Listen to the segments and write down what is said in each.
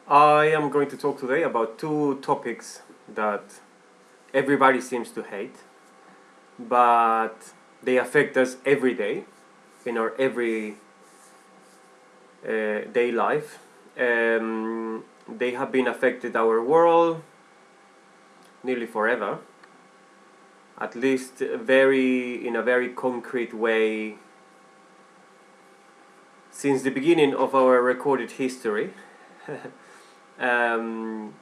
I am going to talk today about two topics that everybody seems to hate, but they affect us every day in our every day life. They have been affected our world nearly forever, at least in a very concrete way since the beginning of our recorded history. And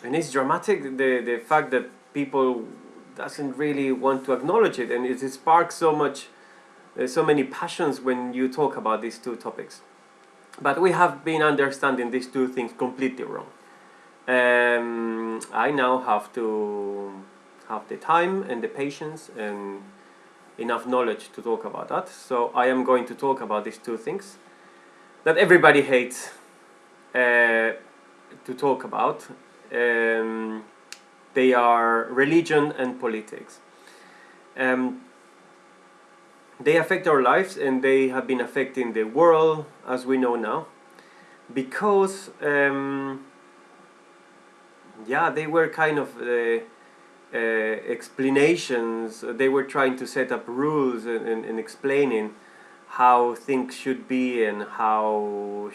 it's dramatic, the fact that people doesn't really want to acknowledge it, and it sparks so many passions when you talk about these two topics. But we have been understanding these two things completely wrong. I now have to have the time and the patience and enough knowledge to talk about that. So I am going to talk about these two things that everybody hates to talk about. They are religion and politics. They affect our lives, and they have been affecting the world as we know now, because they were kind of explanations. They were trying to set up rules and explaining how things should be and how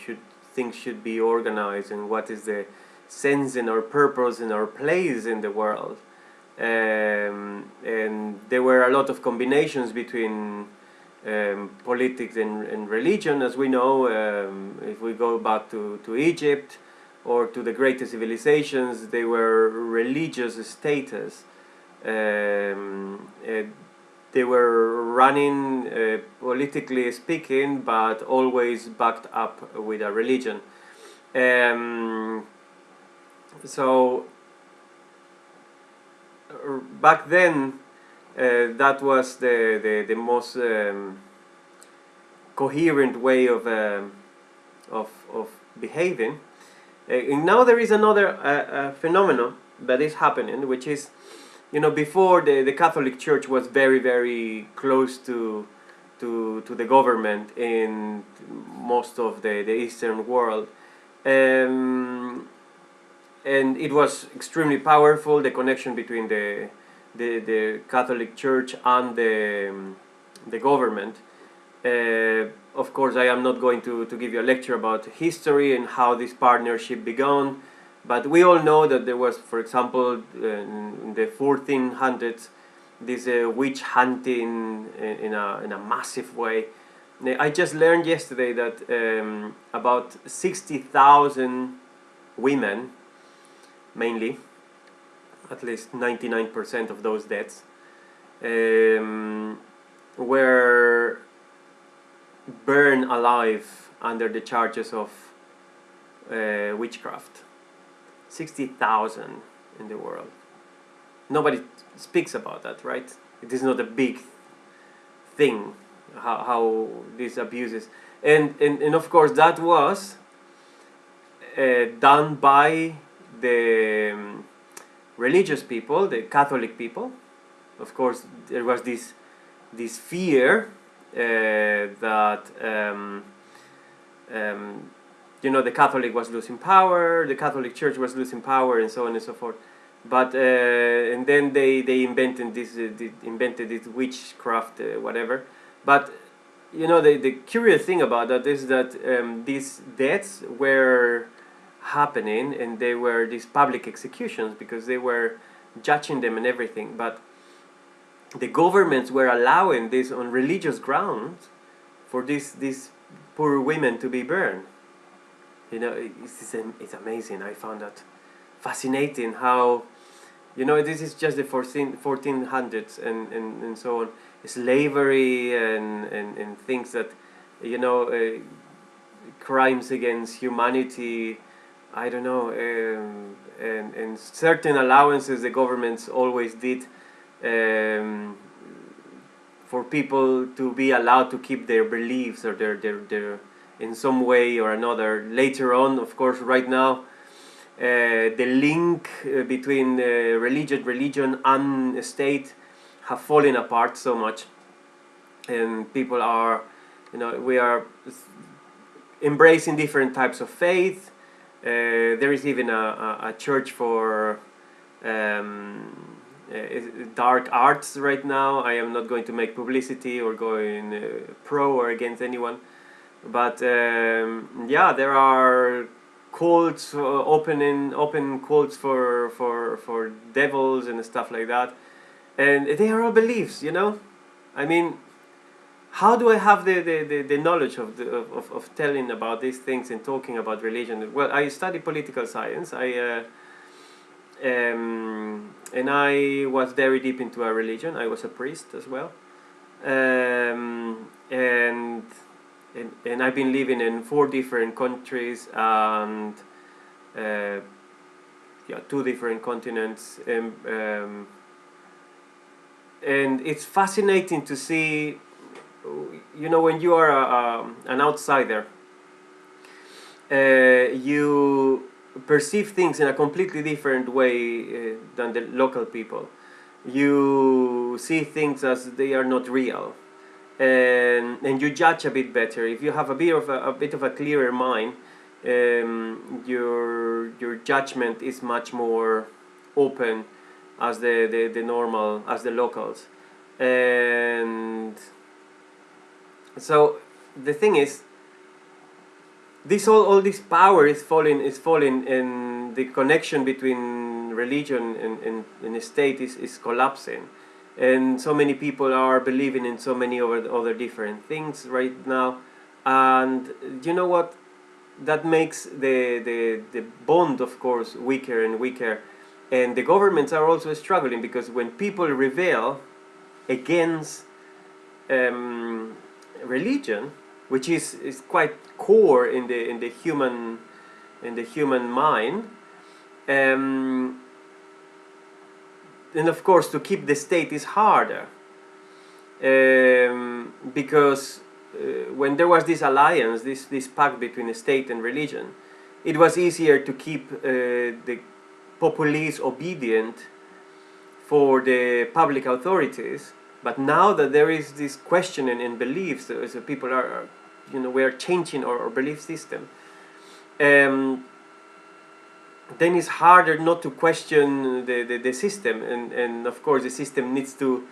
things should be organized, and what is the sense and our purpose and our place in the world. And there were a lot of combinations between politics and religion, as we know. If we go back to Egypt or to the greatest civilizations, they were religious status. They were running, politically speaking, but always backed up with a religion. So back then, that was the most coherent way of behaving. And now there is another phenomenon that is happening, which is, before the Catholic Church was very, very close to the government in most of the Eastern world. And it was extremely powerful, the connection between the Catholic Church and the government. Of course, I am not going to give you a lecture about history and how this partnership began, but we all know that there was, for example, in the 1400s, this witch hunting in a massive way. I just learned yesterday that about 60,000 women, mainly, at least 99% of those deaths, were burned alive under the charges of witchcraft. 60,000 in the world. Nobody speaks about that, right? It is not a big thing, how these abuses. And of course that was done by the religious people, the Catholic people. Of course, there was this fear that the Catholic was losing power, the Catholic Church was losing power, and so on and so forth. But and then they invented this witchcraft, whatever. But the curious thing about that is that these deaths were happening, and they were these public executions because they were judging them and everything. But the governments were allowing this on religious grounds for these poor women to be burned. It's amazing. I found that fascinating how, this is just the 1400s and so on. Slavery and things that, crimes against humanity, I don't know, and certain allowances the governments always did for people to be allowed to keep their beliefs or their in some way or another. Later on, of course, right now, the link between religion and state have fallen apart so much, and people are, we are embracing different types of faith, There is even a church for dark arts right now. I am not going to make publicity or going pro or against anyone, but yeah, there are cults, open cults for devils and stuff like that, and they are all beliefs, you know. I mean, how do I have the knowledge of telling about these things and talking about religion? Well, I study political science. And I was very deep into a religion. I was a priest as well, and I've been living in 4 different countries and yeah, 2 different continents, and it's fascinating to see. You know, when you are an outsider, you perceive things in a completely different way than the local people. You see things as they are not real, and you judge a bit better. If you have a bit of a clearer mind, your judgment is much more open as the normal, as the locals. And so the thing is, this all this power is falling, and the connection between religion and the state is collapsing, and so many people are believing in so many other different things right now. And you know what, that makes the bond, of course, weaker and weaker, and the governments are also struggling, because when people rebel against religion, which is quite core in the human mind, and of course to keep the state is harder, because when there was this alliance, this pact between the state and religion, it was easier to keep the populace obedient for the public authorities. But now that there is this questioning in beliefs, so people are, you know, we are changing our belief system. Then it's harder not to question the system, and of course the system needs to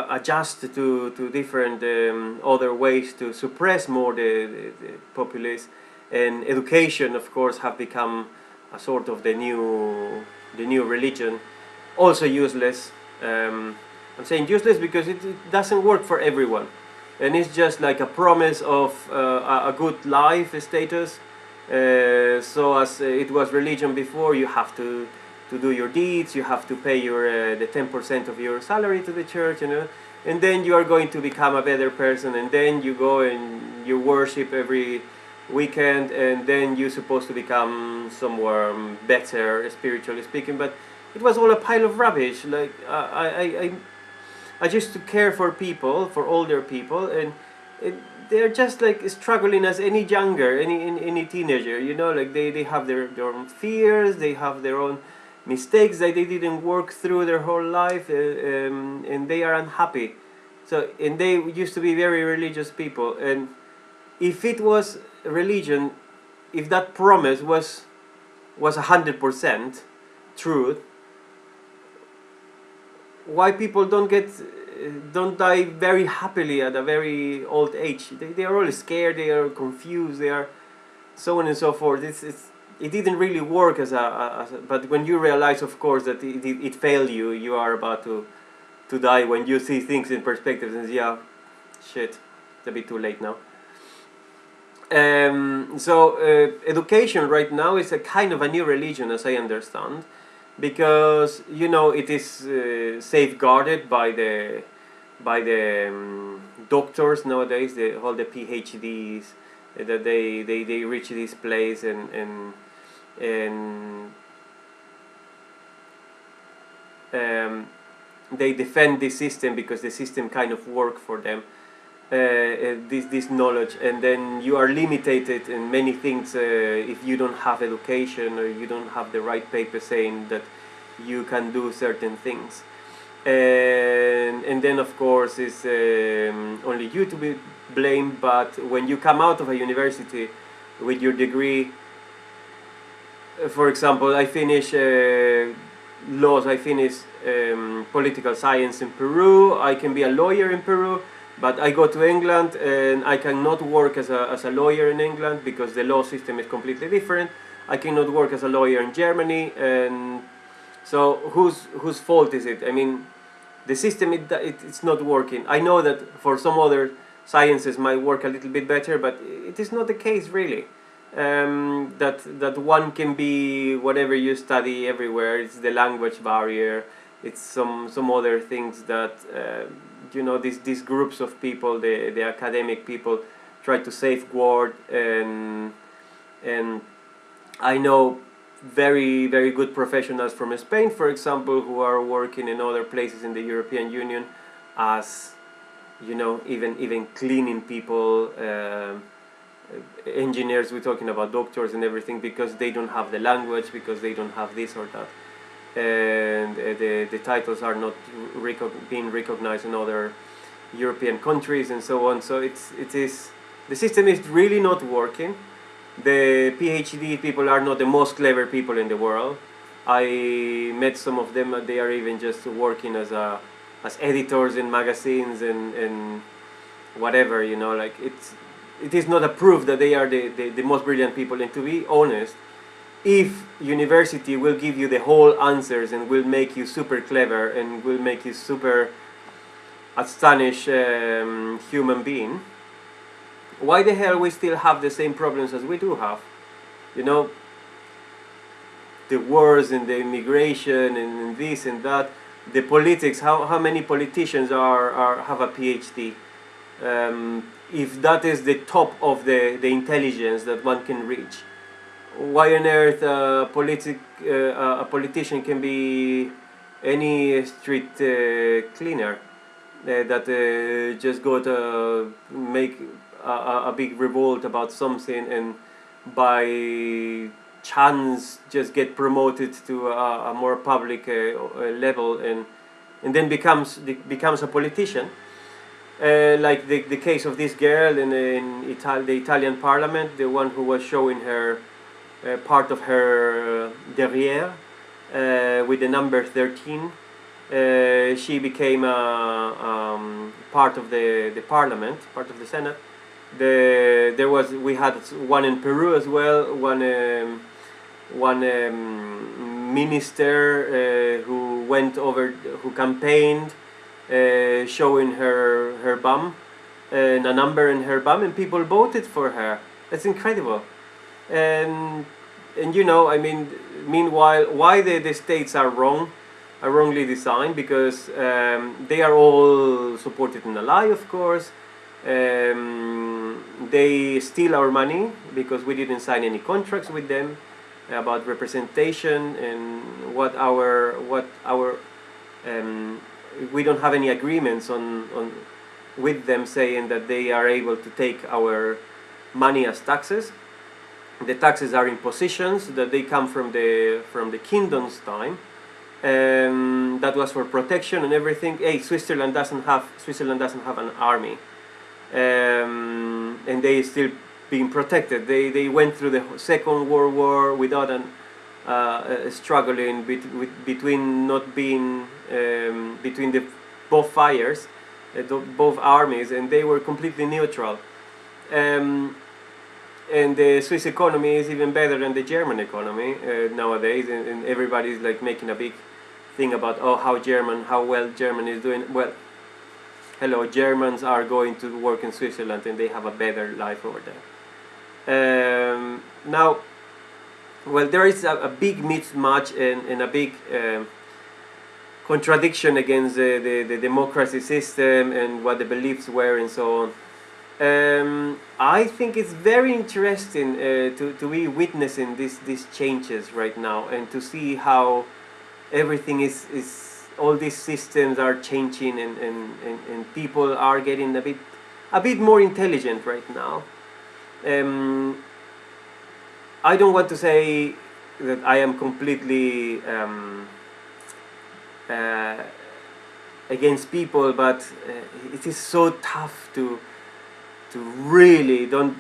adjust to different other ways to suppress more the populace. And education, of course, have become a sort of the new religion, also useless. I'm saying useless because it doesn't work for everyone, and it's just like a promise of a good life status. So as it was religion before, you have to do your deeds, you have to pay your the 10% of your salary to the church, you know, and then you are going to become a better person, and then you go and you worship every weekend, and then you're supposed to become somewhere better, spiritually speaking. But it was all a pile of rubbish. Like I used to care for people, for older people, and they're just like struggling as any any teenager, you know, like they have their own fears, they have their own mistakes that they didn't work through their whole life, and they are unhappy. So, and they used to be very religious people, and if it was religion, if that promise was 100% truth, why people don't die very happily at a very old age? They are all scared, they are confused, they are so on and so forth. It didn't really work as but when you realize, of course, that it failed you, you are about to die. When you see things in perspective and say, yeah, shit, it's a bit too late now. So education right now is a kind of a new religion, as I understand, because, you know, it is safeguarded by the doctors nowadays, all the PhDs, that they reach this place, and they defend this system because the system kind of work for them. This knowledge, and then you are limited in many things if you don't have education, or you don't have the right paper saying that you can do certain things, and then of course it's only you to be blamed. But when you come out of a university with your degree, for example, I finish laws, I finish political science in Peru, I can be a lawyer in Peru, but I go to England and I cannot work as a lawyer in England because the law system is completely different. I cannot work as a lawyer in Germany, and so whose fault is it? I mean, the system it's not working. I know that for some other sciences might work a little bit better, but it is not the case really. That one can be whatever you study everywhere. It's the language barrier. It's some other things that these groups of people, the academic people, try to safeguard, and I know very very good professionals from Spain, for example, who are working in other places in the European Union as even cleaning people. Engineers, we're talking about doctors and everything, because they don't have the language, because they don't have this or that, and the titles are not being recognized in other European countries and so on. So the system is really not working. The PhD people are not the most clever people in the world. I met some of them, they are even just working as editors in magazines and whatever, like it is not a proof that they are the most brilliant people. And to be honest, if university will give you the whole answers and will make you super clever and will make you super astonished human being, why the hell we still have the same problems as we do have? The wars and the immigration and this and that, the politics. How many politicians have a PhD? If that is the top of the intelligence that one can reach, why on earth a politician can be any street cleaner that just go to make a big revolt about something, and by chance just get promoted to a more public level, and then becomes a politician? Like the case of this girl in the Italian parliament, the one who was showing her part of her derrière with the number 13. She became part of the parliament, part of the Senate. We had one in Peru as well, one minister who went over, who campaigned showing her bum and a number in her bum, and people voted for her. That's incredible. And I mean, meanwhile, why the states are wrongly designed, because they are all supported in a lie, of course. They steal our money because we didn't sign any contracts with them about representation, and what our we don't have any agreements on with them saying that they are able to take our money as taxes. The taxes are impositions that they come from the kingdom's time. That was for protection and everything. Hey, Switzerland doesn't have an army, and they still being protected. They went through the Second World War without struggling between not being between both fires, both armies, and they were completely neutral. And the Swiss economy is even better than the German economy nowadays, and everybody's like making a big thing about how well Germany is doing. Well, hello, Germans are going to work in Switzerland and they have a better life over there. Now, well, there is a big mismatch and a big contradiction against the democracy system and what the beliefs were and so on. I think it's very interesting to be witnessing these changes right now, and to see how everything is all these systems are changing, and people are getting a bit more intelligent right now. I don't want to say that I am completely against people, but it is so tough to really don't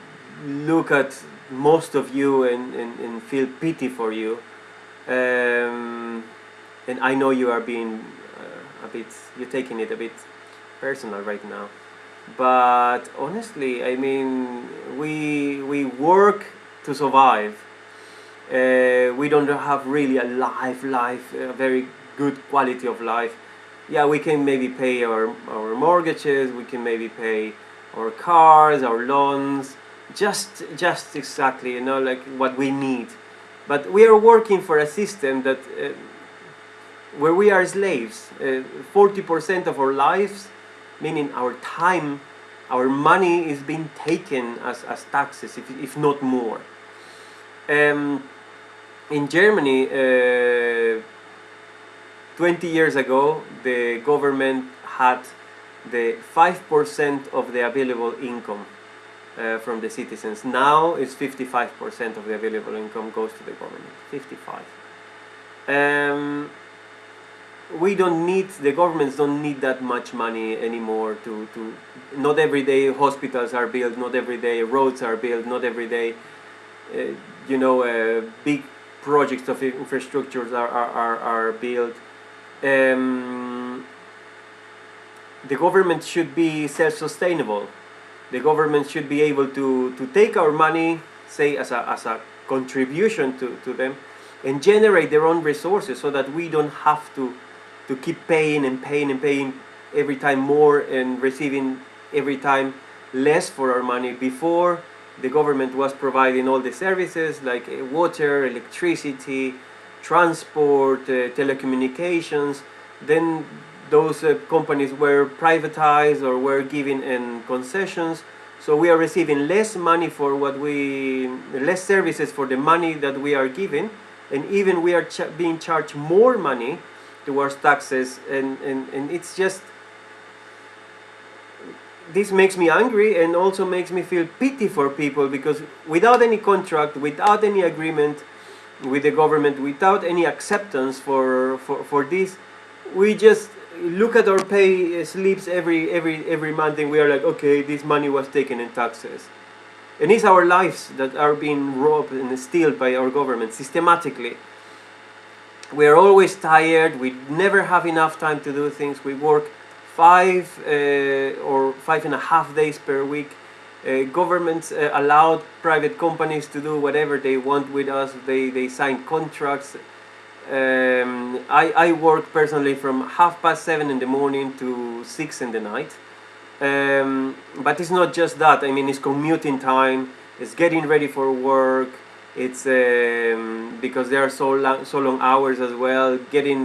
look at most of you and feel pity for you. And I know you are being you're taking it a bit personal right now. But honestly, I mean, we work to survive. We don't have really a a very good quality of life. Yeah, we can maybe pay our mortgages, we can maybe pay our cars, our loans, just exactly, you know, like what we need. But we are working for a system that where we are slaves. 40% of our lives, meaning our time, our money is being taken as taxes, if not more. In Germany, 20 years ago, the government had the 5% of the available income from the citizens. Now it's 55% of the available income goes to the government. 55. We don't need, the governments don't need that much money anymore to not every day hospitals are built, not every day roads are built, not every day big projects of infrastructures are built. The government should be self-sustainable. The government should be able to take our money, say as a contribution to them, and generate their own resources so that we don't have to keep paying and paying and paying every time more and receiving every time less for our money. Before, the government was providing all the services like water, electricity, transport, telecommunications. Then those companies were privatized or were given in concessions. So we are receiving less money for less services for the money that we are giving, and even we are being charged more money towards taxes, and it's just, this makes me angry and also makes me feel pity for people, because without any contract, without any agreement with the government, without any acceptance for this, we just look at our pay slips every month and we are like, okay, this money was taken in taxes. And it's our lives that are being robbed and stolen by our government systematically. We are always tired, we never have enough time to do things, we work 5 or 5.5 days per week. Governments allowed private companies to do whatever they want with us. They sign contracts. I work personally from 7:30 in the morning to 6 in the night. But it's not just that. I mean, it's commuting time, it's getting ready for work, it's because there are so long hours as well, getting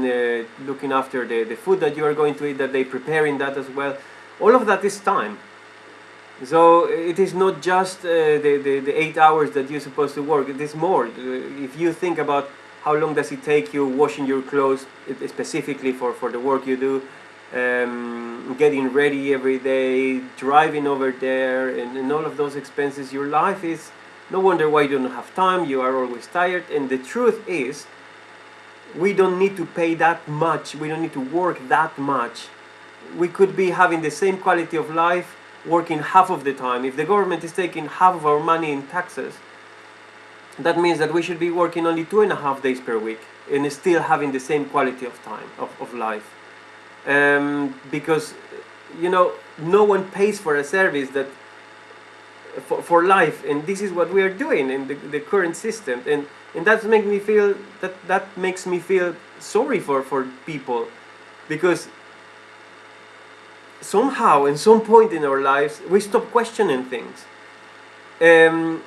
looking after the food that you are going to eat that day, preparing that as well. All of that is time. So it is not just the 8 hours that you're supposed to work, it is more. If you think about how long does it take you washing your clothes, specifically for the work you do, getting ready every day, driving over there, and all of those expenses, your life is, no wonder why you don't have time, you are always tired. And the truth is, we don't need to pay that much, we don't need to work that much. We could be having the same quality of life working half of the time. If the government is taking half of our money in taxes, that means that we should be working only 2.5 days per week and still having the same quality of time, of life. Because, no one pays for a service that for life, and this is what we are doing in the current system, and that makes me feel sorry for people, because somehow, in some point in our lives, we stop questioning things.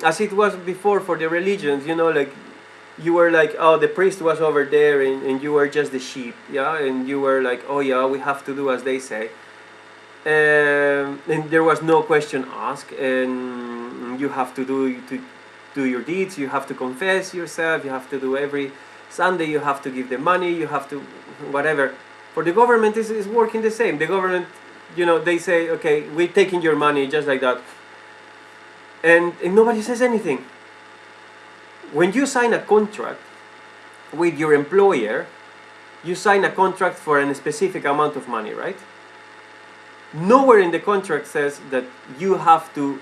As it was before for the religions, like you were like, oh, the priest was over there, and you were just the sheep, yeah, and you were like, oh yeah, we have to do as they say, and there was no question asked, and you have to do your deeds, you have to confess yourself, you have to do every Sunday, you have to give the money, you have to whatever. For the government, is working the same. The government, they say, okay, we're taking your money just like that, and nobody says anything. When you sign a contract with your employer, you sign a contract for a specific amount of money, right? Nowhere in the contract says that you have to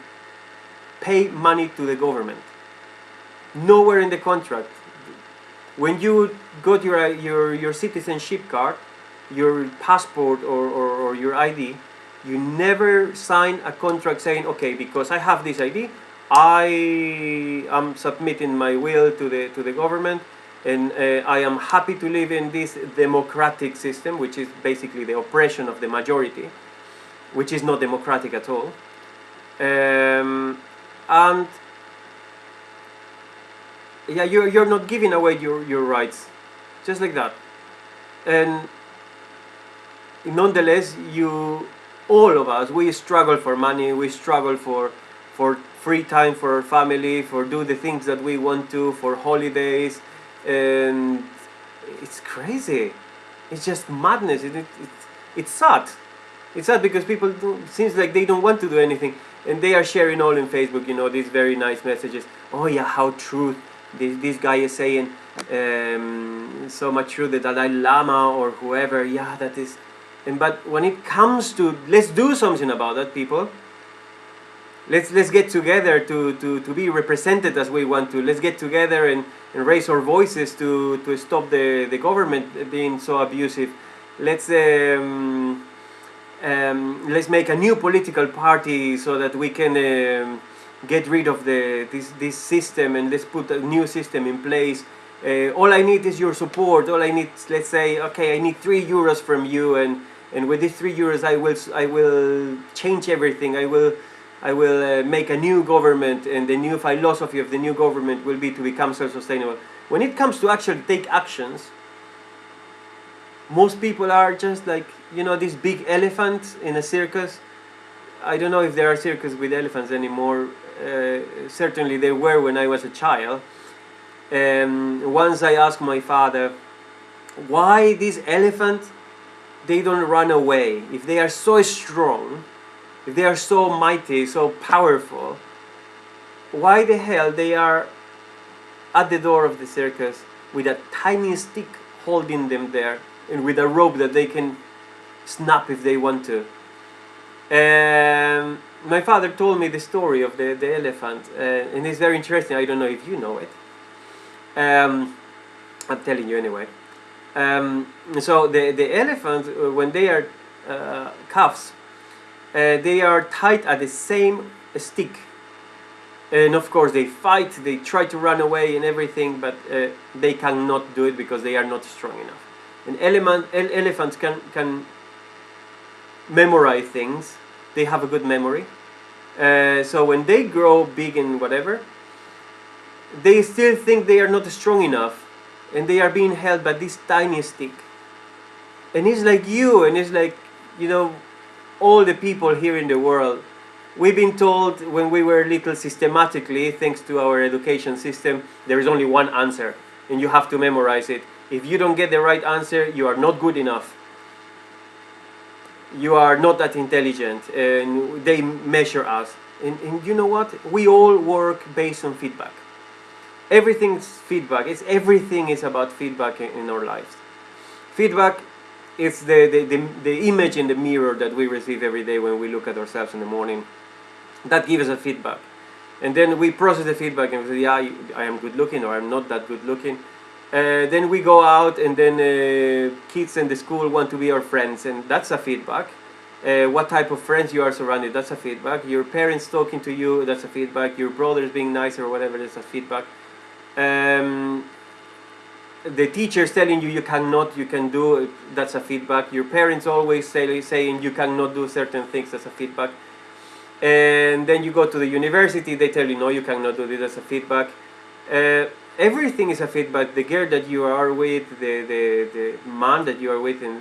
pay money to the government. Nowhere in the contract. When you got your citizenship card, your passport or your ID, you never sign a contract saying, okay, because I have this ID, I am submitting my will to the government, and I am happy to live in this democratic system, which is basically the oppression of the majority, which is not democratic at all. And yeah, you're not giving away your rights, just like that. And nonetheless, all of us, we struggle for money, we struggle for free time for our family, for do the things that we want to, for holidays, and it's crazy. It's just madness. It's sad. It's sad because people seems like they don't want to do anything, and they are sharing all in Facebook, these very nice messages. Oh yeah, how true this guy is saying, so much true, the Dalai Lama or whoever. Yeah, that is. But when it comes to, let's do something about that, people. Let's get together to be represented as we want to. Let's get together and raise our voices to stop the government being so abusive. Let's make a new political party so that we can get rid of this system, and let's put a new system in place. All I need is your support. All I need, let's say, okay, I need €3 from you, and with these €3 I will change everything. I will make a new government, and the new philosophy of the new government will be to become self-sustainable. When it comes to actually take actions, most people are just like, this big elephant in a circus. I don't know if there are circuses with elephants anymore. Certainly there were when I was a child. Once I asked my father, why these elephants, they don't run away? If they are so strong, if they are so mighty, so powerful, why the hell they are at the door of the circus with a tiny stick holding them there, and with a rope that they can snap if they want to? My father told me the story of the elephant, and it's very interesting. I don't know if you know it. I'm telling you anyway. So the elephant, when they are calves, they are tied at the same stick, and of course they fight, they try to run away and everything, but they cannot do it because they are not strong enough. And elephants can memorize things. They have a good memory. So when they grow big and whatever, they still think they are not strong enough, and they are being held by this tiny stick. And it's like you, and it's like, all the people here in the world. We've been told when we were little, systematically, thanks to our education system, there is only one answer, and you have to memorize it. If you don't get the right answer, you are not good enough. You are not that intelligent, and they measure us. And you know what? We all work based on feedback. Everything's feedback. Everything is about feedback in our lives. Feedback is the image in the mirror that we receive every day when we look at ourselves in the morning. That gives us a feedback. And then we process the feedback and we say, yeah, I am good looking, or I'm not that good looking. Then we go out, and then kids in the school want to be our friends, and that's a feedback. What type of friends you are surrounded, that's a feedback. Your parents talking to you, that's a feedback. Your brothers being nice or whatever, that's a feedback. The teachers telling you cannot, you can do, that's a feedback. Your parents always saying you cannot do certain things, that's a feedback. And then you go to the university, they tell you no, you cannot do this, that's a feedback. Everything is a feedback. The girl that you are with, the man that you are with, and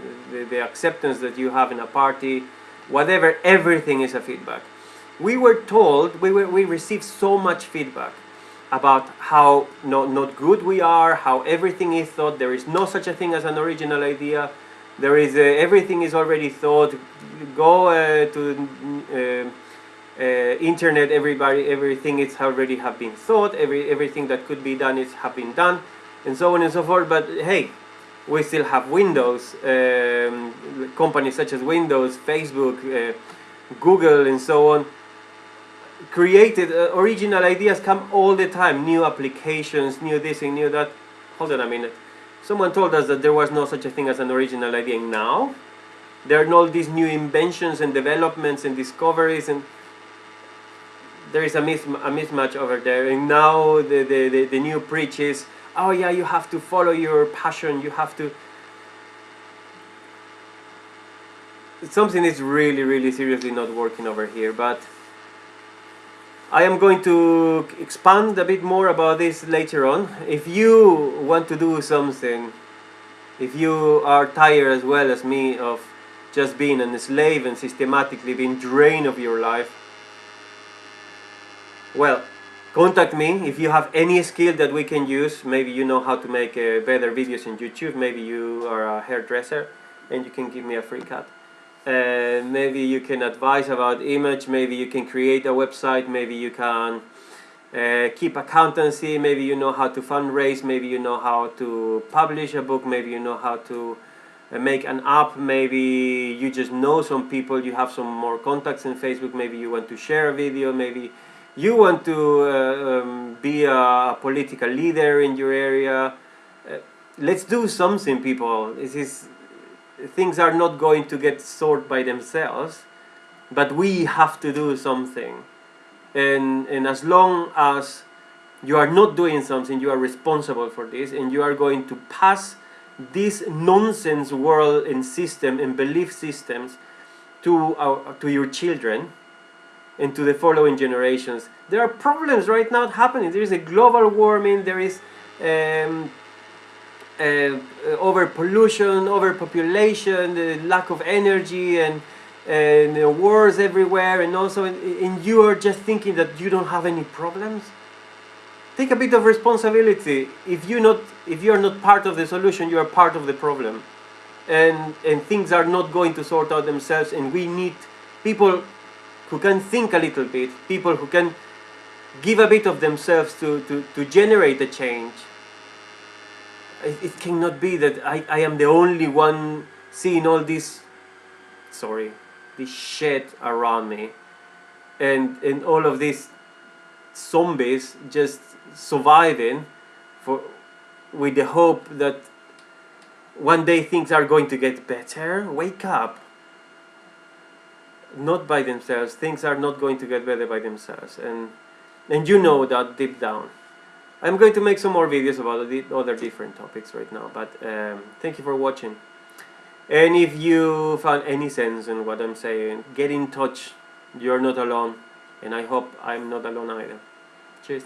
the acceptance that you have in a party, whatever, everything is a feedback. We were told, we received so much feedback about how not good we are, how everything is thought. There is no such a thing as an original idea. There is everything is already thought. Go to internet, everything is already have been thought. Everything that could be done is have been done, and so on and so forth. But hey, we still have Windows, companies such as Windows, Facebook, Google, and so on. created original ideas come all the time, new applications, new this and new that. Hold on a minute. Someone told us that there was no such a thing as an original idea. Now there are all these new inventions and developments and discoveries, and there is a mismatch over there. And now the new preach is, oh yeah, you have to follow your passion, you have to. Something is really, really seriously not working over here, but I am going to expand a bit more about this later on. If you want to do something, if you are tired as well as me of just being a slave and systematically being drained of your life, well, contact me. If you have any skill that we can use, maybe you know how to make better videos in YouTube, maybe you are a hairdresser and you can give me a free cut. Maybe you can advise about image, maybe you can create a website, maybe you can keep accountancy, maybe you know how to fundraise, maybe you know how to publish a book, maybe you know how to make an app, maybe you just know some people, you have some more contacts in Facebook, maybe you want to share a video, maybe you want to be a political leader in your area. Let's do something, people. Things are not going to get sorted by themselves, but we have to do something. And as long as you are not doing something, you are responsible for this, and you are going to pass this nonsense world and system and belief systems to your children and to the following generations. There are problems right now happening. There is a global warming, there is overpollution, overpopulation, the lack of energy, and wars everywhere, and also and you are just thinking that you don't have any problems. Take a bit of responsibility. If you are not part of the solution, you are part of the problem, and things are not going to sort out themselves. And we need people who can think a little bit, people who can give a bit of themselves to generate a change. It cannot be that I am the only one seeing all this, this shit around me, and all of these zombies just surviving with the hope that one day things are going to get better. Wake up. Not by themselves. Things are not going to get better by themselves, and you know that deep down. I'm going to make some more videos about other different topics right now, but thank you for watching. And if you found any sense in what I'm saying, get in touch. You're not alone, and I hope I'm not alone either. Cheers.